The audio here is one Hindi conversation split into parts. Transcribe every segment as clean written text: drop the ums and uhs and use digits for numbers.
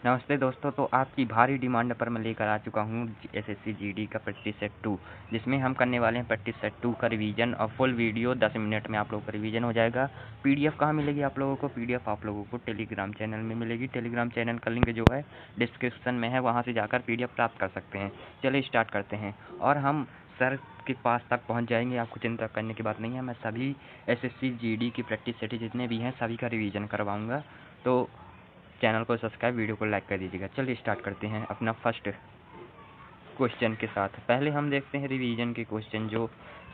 नमस्ते दोस्तों। तो आपकी भारी डिमांड पर मैं लेकर आ चुका हूँ एसएससी जीडी का प्रैक्टिस सेट 2, जिसमें हम करने वाले हैं प्रैक्टिस सेट 2 का रिवीजन और फुल वीडियो 10 मिनट में आप लोगों का रिवीजन हो जाएगा। पीडीएफ कहाँ मिलेगी आप लोगों को? पीडीएफ आप लोगों को टेलीग्राम चैनल में मिलेगी। टेलीग्राम चैनल का लिंक जो है डिस्क्रिप्शन में है, वहाँ से जाकर पीडीएफ प्राप्त कर सकते हैं। चलिए स्टार्ट करते हैं और हम सर के पास तक पहुँच जाएंगे। आपको चिंता करने की बात नहीं है। मैं सभी एसएससी जीडी की प्रैक्टिस सेट जितने भी हैं सभी का रिवीजन करवाऊँगा। तो चैनल को सब्सक्राइब, वीडियो को लाइक कर दीजिएगा। चलिए स्टार्ट करते हैं अपना फर्स्ट क्वेश्चन के साथ। पहले हम देखते हैं रिवीजन के क्वेश्चन जो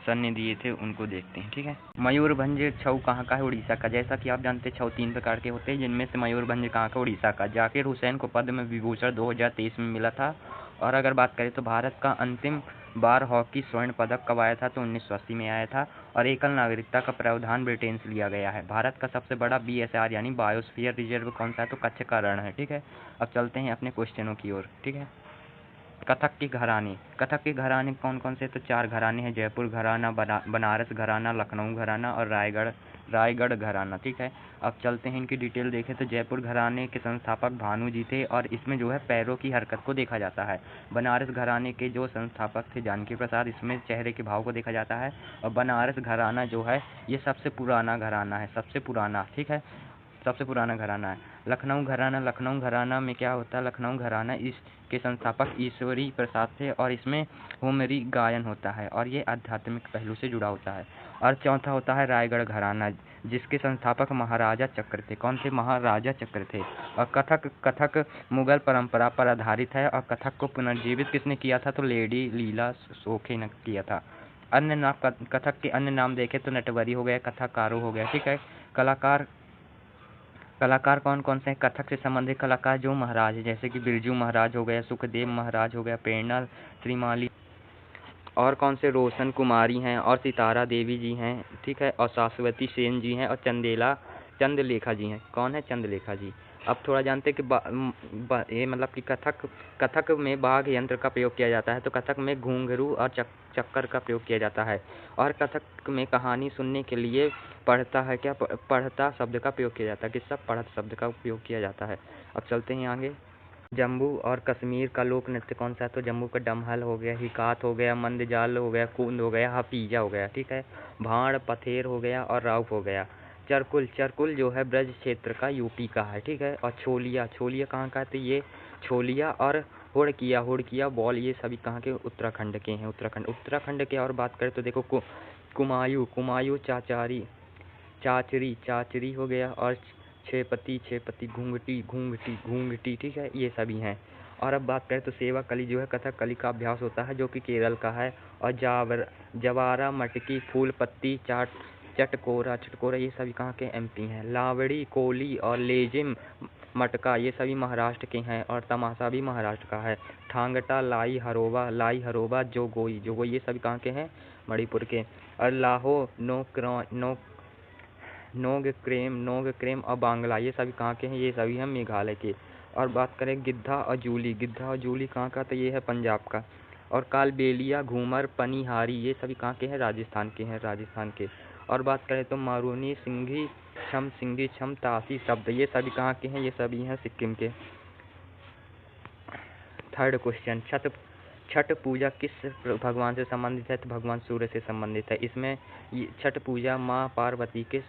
सर ने दिए थे, उनको देखते हैं। ठीक है। मयूरभंज छऊ कहाँ का है? उड़ीसा का। जैसा कि आप जानते हैं छऊ 3 प्रकार के होते हैं, जिनमें से मयूरभंज कहाँ का? उड़ीसा का। जाकिर हुसैन को पद्म विभूषण 2023 में मिला था। और अगर बात करें तो भारत का अंतिम बार हॉकी स्वर्ण पदक कब आया था? तो 1980 में आया था। और एकल नागरिकता का प्रावधान ब्रिटेन से लिया गया है। भारत का सबसे बड़ा बीएसआर यानी बायोस्फीयर रिजर्व कौन सा है? तो कच्छ का रण है। ठीक है। अब चलते हैं अपने क्वेश्चनों की ओर। ठीक है। कथक के घराने। कथक के घराने कौन कौन से? तो 4 घराने हैं। जयपुर घराना, बनारस घराना, लखनऊ घराना और रायगढ़ घराना। ठीक है। अब चलते हैं इनकी डिटेल देखें तो जयपुर घराने के संस्थापक भानु जी थे और इसमें जो है पैरों की हरकत को देखा जाता है। बनारस घराने के जो संस्थापक थे जानकी प्रसाद, इसमें चेहरे के भाव को देखा जाता है। और बनारस घराना जो है ये सबसे पुराना घराना है, सबसे पुराना। ठीक है, सबसे पुराना घराना है। लखनऊ घराना, लखनऊ घराना में क्या होता है? लखनऊ घराना इसके संस्थापक ईश्वरी प्रसाद थे और इसमें होमरी गायन होता है और ये आध्यात्मिक पहलू से जुड़ा होता है। और चौथा होता है रायगढ़ घराना, जिसके संस्थापक महाराजा चक्र थे। कौन थे? महाराजा चक्र थे। और कथक मुगल परंपरा पर आधारित है और कथक को पुनर्जीवित किसने किया था? तो लेडी लीला सोखे ने किया था। अन्य नाम, कथक के अन्य नाम देखें तो नटवरी हो गया, कथाकारो हो गया। ठीक है। कलाकार कौन कौन से हैं? कथक से संबंधित कलाकार जो महाराज हैं, जैसे कि बिरजू महाराज हो गया, सुखदेव महाराज हो गया, प्रेरणा श्रीमाली, और कौन से? रोशन कुमारी हैं और सितारा देवी जी हैं। ठीक है। और शाश्वती सेन जी हैं और चंद्रलेखा जी हैं। कौन है? चंद्रलेखा जी। अब थोड़ा जानते हैं कि ये मतलब कि कथक में बाघ यंत्र का प्रयोग किया जाता है, तो कथक में घुंघरू और चक्कर का प्रयोग किया जाता है। और कथक में कहानी सुनने के लिए पढ़ता शब्द का प्रयोग किया जाता है। किसका? पढ़त शब्द का उपयोग किया जाता है। अब चलते हैं आगे। जम्मू और कश्मीर का लोक नृत्य कौन सा है? तो जम्मू का डमहल हो गया, हिकात हो गया, मंदजाल हो गया, कूंद हो गया, हपीजा हो गया। ठीक है। भाड़ पथेर हो गया और राउफ हो गया। चरकुल जो है ब्रज क्षेत्र का, यूपी का है। ठीक है। और छोलिया कहाँ का है? तो ये छोलिया और हुड़किया बॉल ये सभी कहाँ के? उत्तराखंड के हैं। उत्तराखंड के। और बात करें तो देखो कुमायूं चाचरी हो गया और छेपती घूंघटी। ठीक है। ये सभी हैं। और अब बात करें तो सेवा कली जो है कथकली का अभ्यास होता है, जो कि केरल का है। और जवारा मटकी फूल पत्ती चटकोरा ये सभी कहाँ के? एमपी हैं। लावड़ी कोली और लेजिम मटका ये सभी महाराष्ट्र के हैं। और तमाशा भी महाराष्ट्र का है। ठांगटा लाई हरोबा जोगोई ये सभी कहाँ के हैं? मणिपुर के। और लाहो नोग क्रेम और बांग्ला ये सभी कहाँ के हैं? ये सभी हैं मेघालय के। और बात करें गिद्धा और जूली कहाँ का? तो ये है पंजाब का। और कालबेलिया घूमर पनिहारी ये सभी कहाँ के हैं? राजस्थान के। और बात करें तो मारूनी सिंघी छम तासी शब्द ये सभी कहाँ के हैं? ये सभी हैं सिक्किम के। थर्ड क्वेश्चन, छठ पूजा किस भगवान से संबंधित है? तो भगवान सूर्य से संबंधित है। इसमें छठ पूजा माँ पार्वती के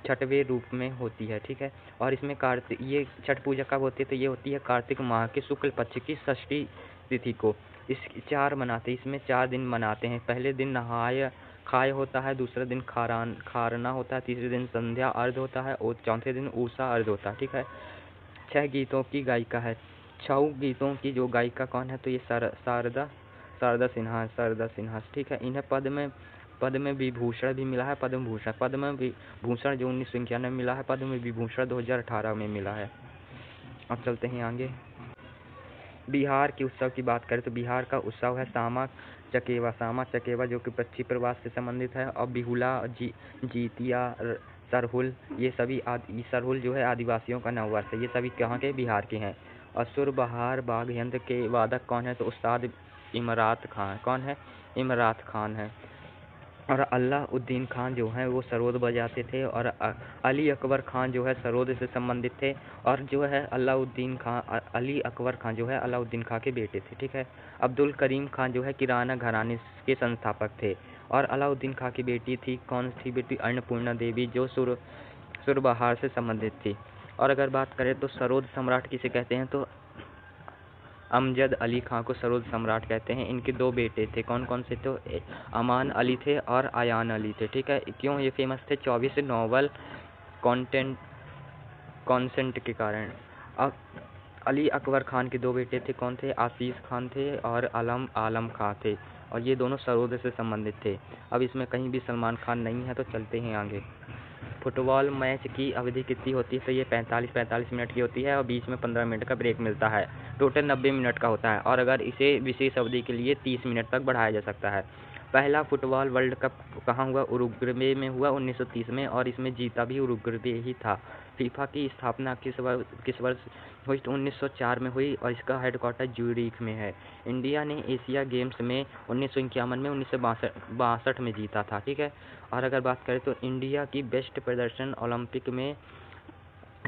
छठवें रूप में होती है। ठीक है। और इसमें ये छठ पूजा कब होती है? तो ये होती है कार्तिक माह के शुक्ल पक्ष की षष्ठी तिथि को। इसमें 4 दिन मनाते हैं। पहले दिन नहाय खाय होता है, दूसरे दिन खारना होता है, तीसरे दिन संध्या अर्घ होता है और चौथे दिन उषा अर्घ होता है। ठीक है। 6 गीतों की गायिका है। 6 गीतों की जो गायिका कौन है? तो ये शारदा सिन्हा। ठीक है। इन्हें पद्म विभूषण भी मिला है। पद्म विभूषण जो 1991 में मिला है। पद्म विभूषण 2018 में मिला है। अब चलते हैं आगे। बिहार के उत्सव की बात करें तो बिहार का उत्सव है सामा चकेवा जो कि पक्षी प्रवास से संबंधित है। और बिहुला जीतिया सरहुल ये सभी सरहुल जो है आदिवासियों का नववर्ष है। ये सभी कहाँ के? बिहार के हैं। और सुरबहार बाघ यंत्र के वादक कौन है? तो उस्ताद इमरात खान। कौन है? इमरात खान है। और अलाउद्दीन खान जो है वो सरोद बजाते थे, और अली अकबर खान जो है सरोद से संबंधित थे, और जो है अली अकबर खान जो है अलाउद्दीन खान के बेटे थे। ठीक है। अब्दुल करीम खान जो है किराना घराने के संस्थापक थे, और अलाउद्दीन खान की बेटी थी कौन सी बेटी, अन्नपूर्णा देवी, जो सुरबहार से संबंधित थी। और अगर बात करें तो सरोद सम्राट किसे कहते हैं, तो अमजद अली खां को सरोद सम्राट कहते हैं। इनके दो बेटे थे, कौन कौन से, तो अमान अली थे और आयान अली थे। ठीक है। क्यों ये फेमस थे, 24 नोवेल कॉन्सेंट के कारण। अब अली अकबर खान के दो बेटे थे, कौन थे, आशीष खान थे और आलम खां थे, और ये दोनों सरोद से संबंधित थे। अब इसमें कहीं भी सलमान खान नहीं है, तो चलते हैं आगे। फुटबॉल मैच की अवधि कितनी होती है, तो ये 45 मिनट की होती है, और बीच में 15 मिनट का ब्रेक मिलता है। टोटल 90 मिनट का होता है, और अगर इसे विशेष अवधि के लिए 30 मिनट तक बढ़ाया जा सकता है। पहला फुटबॉल वर्ल्ड कप कहाँ हुआ, उरुग्वे में हुआ 1930 में, और इसमें जीता भी उरुग्वे ही था। फीफा की स्थापना किस वर्ष हुई, तो 1904 में हुई, और इसका हेडक्वार्टर ज्यूरिख में है। इंडिया ने एशिया गेम्स में 1951 में 1962 में जीता था। ठीक है। और अगर बात करें तो इंडिया की बेस्ट प्रदर्शन ओलंपिक में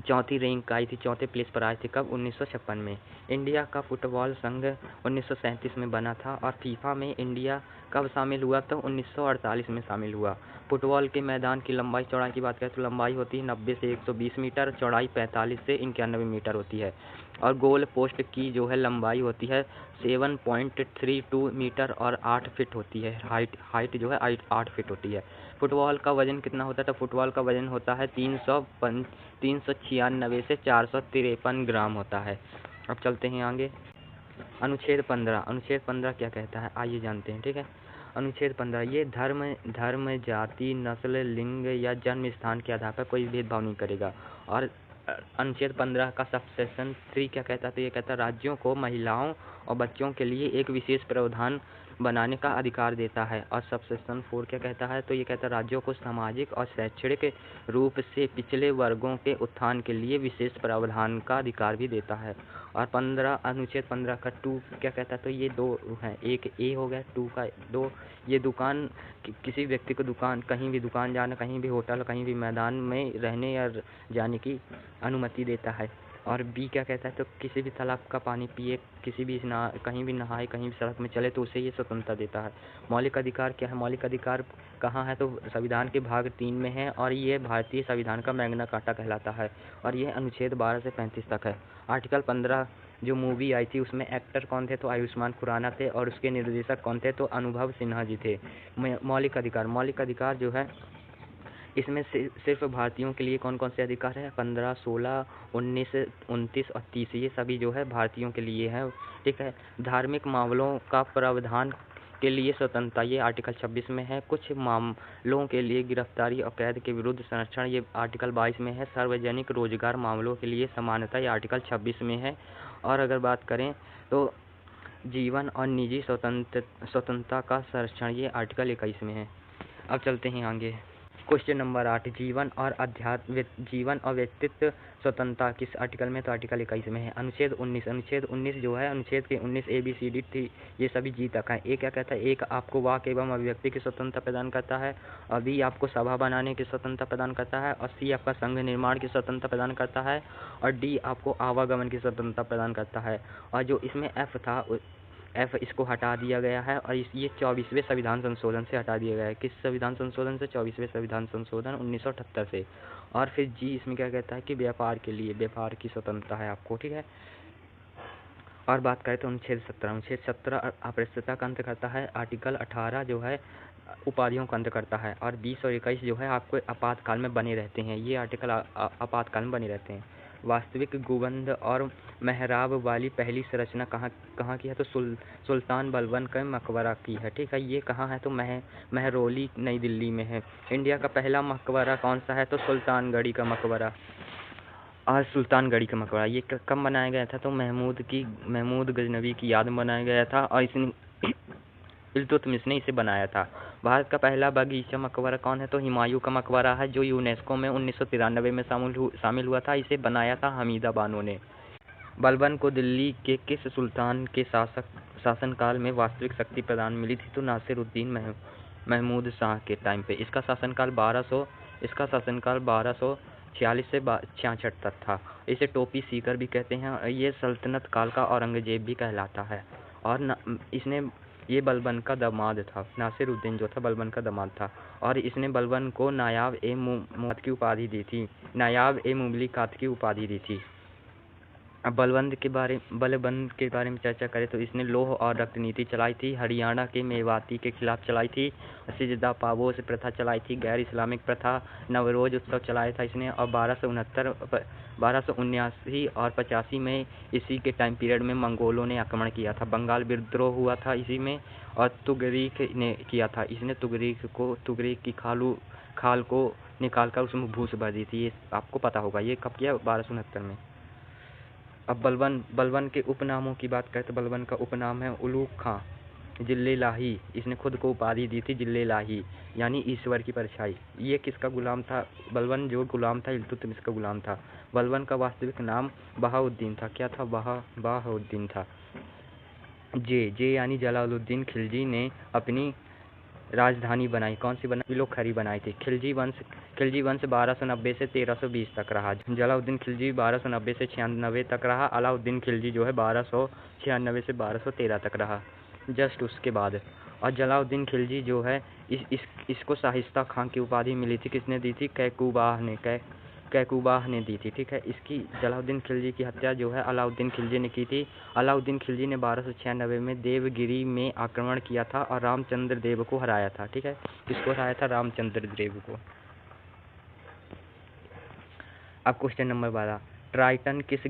चौथी रैंक आई थी, चौथे प्लेस पर आई थी, कब, 1956 में। इंडिया का फुटबॉल संघ 1937 में बना था, और फीफा में इंडिया कब शामिल हुआ, तो 1948 में शामिल हुआ। फुटबॉल के मैदान की लंबाई चौड़ाई की बात करें तो लंबाई होती है 90 से 120 मीटर, चौड़ाई 45 से 91 मीटर होती है, और गोल पोस्ट की जो है लंबाई होती है 7.32 मीटर और 8 फीट होती है। हाइट जो है 8 फीट होती है। फुटबॉल का वजन कितना होता है, तो फुटबॉल का वजन होता है 396 से 453 ग्राम होता है। अब चलते हैं आगे। अनुच्छेद 15 क्या कहता है, आइए जानते हैं। ठीक है। अनुच्छेद 15 ये धर्म जाति नस्ल लिंग या जन्म स्थान के आधार पर कोई भेदभाव नहीं करेगा। और अनुच्छेद 15 का सबसेक्शन 3 क्या कहता है, तो ये कहता है राज्यों को महिलाओं और बच्चों के लिए एक विशेष प्रावधान बनाने का अधिकार देता है। और सबसेक्शन 4 क्या कहता है, तो ये कहता है राज्यों को सामाजिक और शैक्षणिक रूप से पिछड़े वर्गों के उत्थान के लिए विशेष प्रावधान का अधिकार भी देता है। और अनुच्छेद 15 का 2 क्या कहता है, तो ये दो हैं, एक ए हो गया, 2 का 2, ये दुकान किसी व्यक्ति को कहीं भी दुकान जाना, कहीं भी होटल, कहीं भी मैदान में रहने या जाने की अनुमति देता है। और बी क्या कहता है, तो किसी भी तालाब का पानी पिए, कहीं भी नहाए, कहीं भी सड़क में चले, तो उसे ये स्वतंत्रता देता है। मौलिक अधिकार क्या है, मौलिक अधिकार कहाँ है, तो संविधान के भाग 3 में है, और ये भारतीय संविधान का मैग्ना कार्टा कहलाता है, और ये अनुच्छेद 12 से 35 तक है। आर्टिकल 15 जो मूवी आई थी उसमें एक्टर कौन थे, तो आयुष्मान खुराना थे, और उसके निर्देशक कौन थे, तो अनुभव सिन्हा जी थे। मौलिक अधिकार जो है इसमें सिर्फ भारतीयों के लिए कौन कौन से अधिकार है, 15, 16, 19, 29 और 30, ये सभी जो है भारतीयों के लिए है। ठीक है। धार्मिक मामलों का प्रावधान के लिए स्वतंत्रता, ये आर्टिकल 26 में है। कुछ मामलों के लिए गिरफ्तारी और कैद के विरुद्ध संरक्षण, ये आर्टिकल 22 में है। सार्वजनिक रोजगार मामलों के लिए समानता, ये आर्टिकल 26 में है। और अगर बात करें तो जीवन और निजी स्वतंत्रता का संरक्षण, ये आर्टिकल 21 में है। अब चलते हैं आगे। क्वेश्चन नंबर 8, जीवन और व्यक्तित्व स्वतंत्रता किस आर्टिकल में, तो आर्टिकल 21 में है। अनुच्छेद 19 जो है, अनुच्छेद के 19 ABCD थी, ये सभी जी तक है। ए क्या कहता है, एक आपको वाक एवं अभिव्यक्ति की स्वतंत्रता प्रदान करता है, और बी आपको सभा बनाने की स्वतंत्रता प्रदान करता है, और सी आपका संघ निर्माण की स्वतंत्रता प्रदान करता है, और डी आपको आवागमन की स्वतंत्रता प्रदान करता है। और जो इसमें एफ था, एफ इसको हटा दिया गया है, और ये 24वें संविधान संशोधन से हटा दिया गया है। किस संविधान संशोधन से, 24वें संविधान संशोधन 1978 से। और फिर जी इसमें क्या कहता है कि व्यापार की स्वतंत्रता है आपको। ठीक है। और बात करें तो अनुच्छेद 17 अप्रस्तुतता का अंत करता है। आर्टिकल 18 जो है उपाधियों का अंत करता है, और 20 और 21 जो है आपको आपातकाल में बने रहते हैं, ये आर्टिकल आपातकाल में बने रहते हैं। वास्तविक गुंबद और मेहराब वाली पहली संरचना कहाँ की है, तो सुल्तान बलबन के मकबरा की है। ठीक है। ये कहाँ है, तो महरौली नई दिल्ली में है। इंडिया का पहला मकबरा कौन सा है, तो सुल्तानगढ़ी का मकबरा। और सुल्तानगढ़ी का मकबरा ये कब बनाया गया था, तो महमूद गजनवी की याद में बनाया गया था, और इसने इल्तुतमिश ने इसे बनाया था। भारत का पहला बगीचा मकबरा कौन है, तो हुमायूं का मकबरा है, जो यूनेस्को में 1993 में शामिल हुआ था। इसे बनाया था हमीदा बानो ने। बलबन को दिल्ली के किस सुल्तान के शासनकाल में वास्तविक शक्ति प्रदान मिली थी, तो नासिरुद्दीन महमूद शाह के टाइम पे। इसका शासनकाल 1246 से 66 तक था। इसे टोपी सीकर भी कहते हैं। ये सल्तनत काल का औरंगजेब भी कहलाता है। और ये बलबन का दामाद था। नासिरुद्दीन जो था बलबन का दामाद था, और इसने बलबन को नायाब ए मुमलिकात की उपाधि दी थी। अब बलबन के बारे में चर्चा करें तो इसने लोह और रक्त नीति चलाई थी, हरियाणा के मेवाती के खिलाफ चलाई थी, सिजदा पाबोस प्रथा चलाई थी, गैर इस्लामिक प्रथा, नवरोज उत्सव चलाया था इसने। और 1279 और 85 में इसी के टाइम पीरियड में मंगोलों ने आक्रमण किया था। बंगाल विद्रोह हुआ था इसी में, और तुगरीक ने किया था। इसने तुगरीक की खाल को निकाल कर उसमें भूस भर दी थी। ये आपको पता होगा। ये कब किया? 1269 में। अब बलबन के उपनामों की बात करें तो बलबन का उपनाम है उलूग खां, जिल्ले लाही। इसने खुद को उपाधि दी थी जिल्ले लाही, यानी ईश्वर की परछाई। ये किसका गुलाम था? बलबन जो गुलाम था इल्तुतमिश का गुलाम था। बलबन का वास्तविक नाम बहाउद्दीन था। क्या था? बहाउद्दीन था। जे यानी जलालुद्दीन खिलजी ने अपनी राजधानी बनाई। कौन सी बनाई? लोखरी बनाई थी। खिलजी वंश 1290 से 1320 तक रहा। जलालुद्दीन खिलजी 1290 से 96 तक रहा। अलाउद्दीन खिलजी जो है 1296 से 1213 तक रहा, जस्ट उसके बाद। और जलालुद्दीन खिलजी जो है इसको शाहिस्ता खां की उपाधि मिली थी। किसने दी थी? कैकुबाह ने दी थी। ठीक है। इसकी जलालुद्दीन खिलजी की हत्या जो है अलाउद्दीन खिलजी ने की थी। अलाउद्दीन खिलजी ने 1296 में देवगिरी में आक्रमण किया था और रामचंद्र देव को हराया था। ठीक है। किसको हराया था? रामचंद्र देव को। अब क्वेश्चन नंबर 12, ट्राइटन किस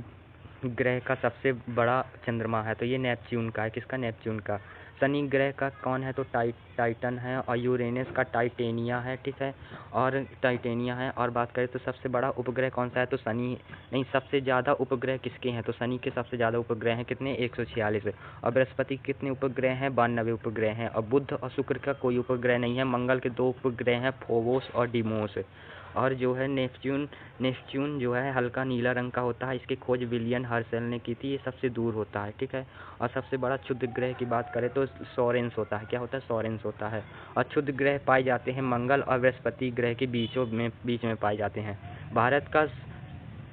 ग्रह का सबसे बड़ा चंद्रमा है? तो ये नेपच्यून का है। किसका? नेपच्यून का। शनि ग्रह का कौन है? तो टाइटन है। और यूरेनस का टाइटेनिया है। ठीक है। और बात करें तो सबसे बड़ा उपग्रह कौन सा है? तो शनि नहीं। सबसे ज़्यादा उपग्रह किसके हैं? तो शनि के सबसे ज़्यादा उपग्रह हैं। कितने? 146। और बृहस्पति कितने उपग्रह हैं? 92 उपग्रह हैं। और बुध और शुक्र का कोई उपग्रह नहीं है। मंगल के 2 उपग्रह हैं, फोबोस और डीमोस। और जो है नेपच्यून जो है हल्का नीला रंग का होता है। इसकी खोज विलियम हर्शल ने की थी। ये सबसे दूर होता है। ठीक है। और सबसे बड़ा क्षुद्र ग्रह की बात करें तो सोरेंस होता है। क्या होता है? सोरेंस होता है। और क्षुद्र ग्रह पाए जाते हैं मंगल और बृहस्पति ग्रह के बीच में पाए जाते हैं। भारत का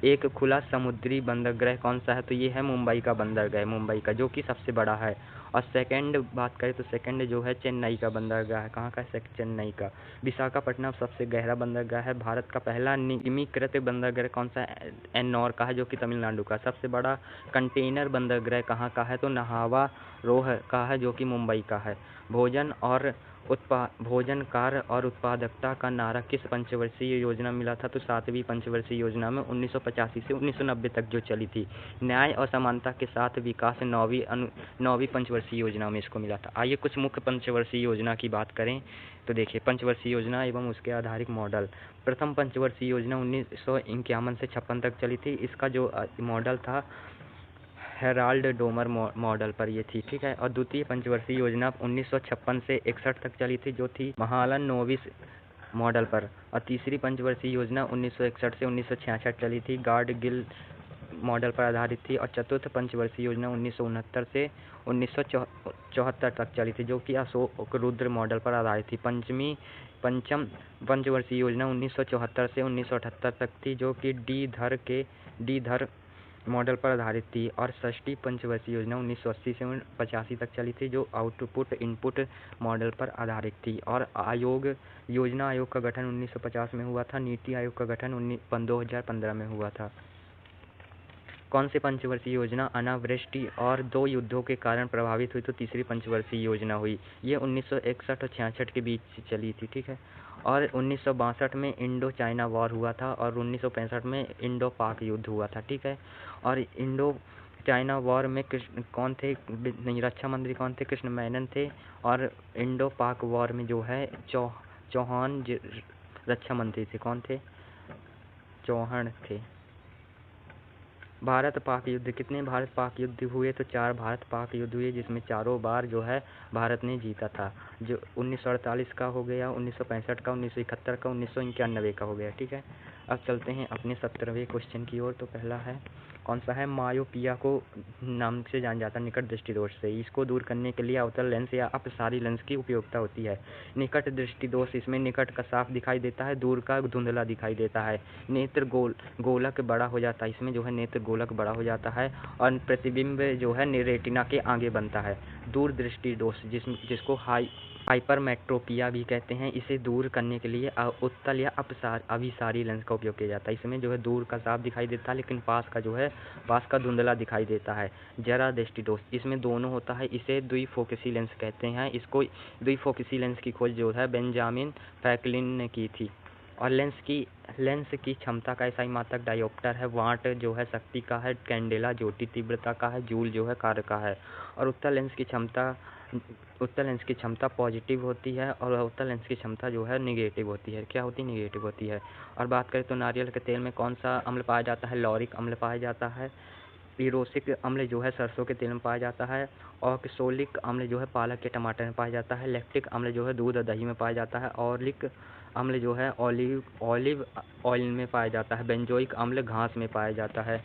एक खुला समुद्री बंदरगाह कौन सा है? तो ये है मुंबई का बंदरगाह, मुंबई का, जो कि सबसे बड़ा है। और सेकंड बात करें तो सेकंड जो है चेन्नई का बंदरगाह है। कहाँ का? चेन्नई का। विशाखापट्टनम सबसे गहरा बंदरगाह है। भारत का पहला नियमिकृत बंदरगाह कौन सा? एन्नौर का है, जो कि तमिलनाडु का। सबसे बड़ा कंटेनर बंदरगाह कहाँ का है? तो नहावा रोह का है, जो कि मुंबई का है। भोजन कार्य और उत्पादकता का नारा किस पंचवर्षीय योजना मिला था? तो 7वीं पंचवर्षीय योजना में 1985 से 1990 तक जो चली थी। न्याय और समानता के साथ विकास 9वीं पंचवर्षीय योजना में इसको मिला था। आइए कुछ मुख्य पंचवर्षीय योजना की बात करें तो देखिए, पंचवर्षीय योजना एवं उसके आधारित मॉडल। प्रथम पंचवर्षीय योजना 1951 से 56 तक चली थी। इसका जो मॉडल था हेराल्ड डोमर मॉडल पर ये थी। ठीक है। और द्वितीय पंचवर्षीय योजना 1956 से 61 तक चली थी, जो थी महालन नोविस मॉडल पर। और तीसरी पंचवर्षीय योजना 1961 से 1966 चली थी, गार्ड गिल मॉडल पर आधारित थी। और चतुर्थ पंचवर्षीय योजना 1969 से 1974 तक चली थी, जो कि अशोक रुद्र मॉडल पर आधारित थी। पंचम पंचवर्षीय योजना 1974 से 1978 तक थी, जो कि डी धर मॉडल पर आधारित थी। और षष्ठी पंचवर्षीय योजना 1980 से 85 तक चली थी, जो आउटपुट इनपुट मॉडल पर आधारित थी। और योजना आयोग का गठन 1950 में हुआ था। नीति आयोग का गठन 2015 में हुआ था। कौन सी पंचवर्षीय योजना अनावृष्टि और 2 युद्धों के कारण प्रभावित हुई? तो तीसरी पंचवर्षीय योजना हुई। ये 1961 और 66 के बीच चली थी। ठीक है। और 1962 में इंडो चाइना वॉर हुआ था, और 1965 में इंडो पाक युद्ध हुआ था। ठीक है। और इंडो चाइना वॉर में कौन थे? रक्षा मंत्री कौन थे? कृष्ण मेनन थे। और इंडो पाक वॉर में जो है चौहान रक्षा मंत्री थे। कौन थे? चौहान थे। भारत पाक युद्ध। कितने भारत पाक युद्ध हुए? तो 4 भारत पाक युद्ध हुए, जिसमें चारों बार जो है भारत ने जीता था। जो 1948 का हो गया, 1965 का, 1971 का, 1991 का हो गया। ठीक है। अब चलते हैं अपने 17वें क्वेश्चन की ओर। तो पहला है कौन सा है, मायोपिया को नाम से जाना जाता है, निकट दृष्टि दोष से। इसको दूर करने के लिए अवतल लेंस या अपसारी लेंस की उपयोगिता होती है। निकट दृष्टि दोष, इसमें निकट का साफ दिखाई देता है, दूर का धुंधला दिखाई देता है। नेत्र गोलक बड़ा हो जाता है, इसमें जो है नेत्र गोलक बड़ा हो जाता है और प्रतिबिंब जो है रेटिना के आगे बनता है। दूर दृष्टि दोष जिसको हाइपरमेट्रोपिया भी कहते हैं, इसे दूर करने के लिए उत्तल या अभिसारी लेंस का उपयोग किया जाता है। इसमें जो है दूर का साफ दिखाई देता है, लेकिन पास का धुंधला दिखाई देता है। जरा दृष्टि दोष, इसमें दोनों होता है, इसे द्विफोकसी लेंस कहते हैं। इसको द्विफोकसी लेंस की खोज जो है बेंजामिन फ्रैंकलिन ने की थी। और लेंस की क्षमता का SI मात्रक डायोप्टर है, वाट जो है शक्ति का है, कैंडेला ज्योति तीव्रता का है, जूल जो है कार्य का है। और उत्तल लेंस की क्षमता पॉजिटिव होती है और उत्तल लेंस की क्षमता जो है निगेटिव होती है। क्या होती है? निगेटिव होती है। और बात करें तो नारियल के तेल में कौन सा अम्ल पाया जाता है? लॉरिक अम्ल पाया जाता है। ईरोसिक अम्ल जो है सरसों के तेल में पाया जाता है। ऑक्सोलिक अम्ल जो है पालक के टमाटर में पाया जाता है। लैक्टिक अम्ल जो है दूध और दही में पाया जाता है। ऑलिक अम्ल जो है ऑलिव ऑयल में पाया जाता है। बेंजोइक अम्ल घास में पाया जाता है।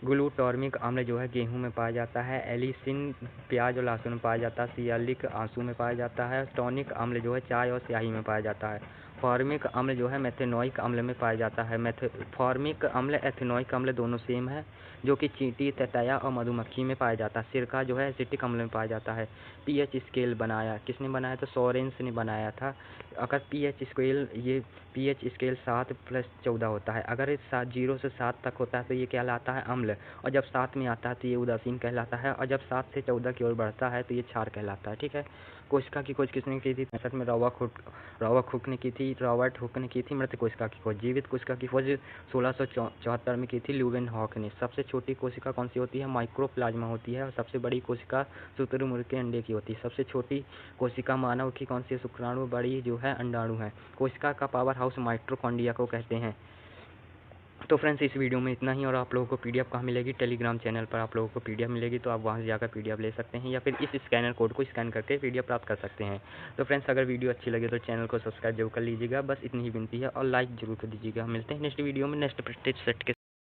ग्लूटामिक अम्ल जो है गेहूं में पाया जाता है। एलिसिन प्याज और लहसुन में पाया जाता है। सियालिक आंसू में पाया जाता है। टॉनिक अम्ल जो है चाय और स्याही में पाया जाता है। फॉर्मिक अम्ल जो है मेथेनोइक अम्ल में पाया जाता है। फॉर्मिक अम्ल एथेनोइक अम्ल दोनों सेम है, जो कि चींटी, ततैया और मधुमक्खी में पाया जाता है। सिरका जो है एसिटिक अम्ल में पाया जाता है। पीएच स्केल बनाया किसने बनाया? तो सोरेंस ने बनाया था। अगर पीएच स्केल 7+14 होता है, अगर 0 से 7 तक होता है तो ये कहलाता है अम्ल, और जब 7 में आता है तो ये उदासीन कहलाता है, और जब 7 से 14 की ओर बढ़ता है तो ये क्षार कहलाता है। ठीक है। कोशिका की खोज किसने की थी? 65 में रॉबर्ट हुक ने की थी। मृत कोशिका की खोज, जीवित कोशिका की खोज 1674 में की थी ल्यूवेनहॉक ने। सबसे छोटी कोशिका कौन सी होती है? माइक्रोप्लाज्मा होती है। और सबसे बड़ी कोशिका शुतुरमुर्ग के अंडे की होती है। सबसे छोटी कोशिका मानव की कौन सी है? शुक्राणु। बड़ी जो है अंडाणु है। कोशिका का पावर हाउस माइटोकॉन्ड्रिया को कहते हैं। तो फ्रेंड्स, इस वीडियो में इतना ही। और आप लोगों को PDF कहाँ मिलेगी? टेलीग्राम चैनल पर आप लोगों को PDF मिलेगी, तो आप वहाँ से जाकर PDF ले सकते हैं, या फिर इस स्कैनर कोड को स्कैन करके PDF प्राप्त कर सकते हैं। तो फ्रेंड्स, अगर वीडियो अच्छी लगे तो चैनल को सब्सक्राइब जरूर कर लीजिएगा, बस इतनी ही विनती है, और लाइक जरूर कर दीजिएगा। मिलते हैं नेक्स्ट वीडियो में नेक्स्ट प्रैक्टिस सेट के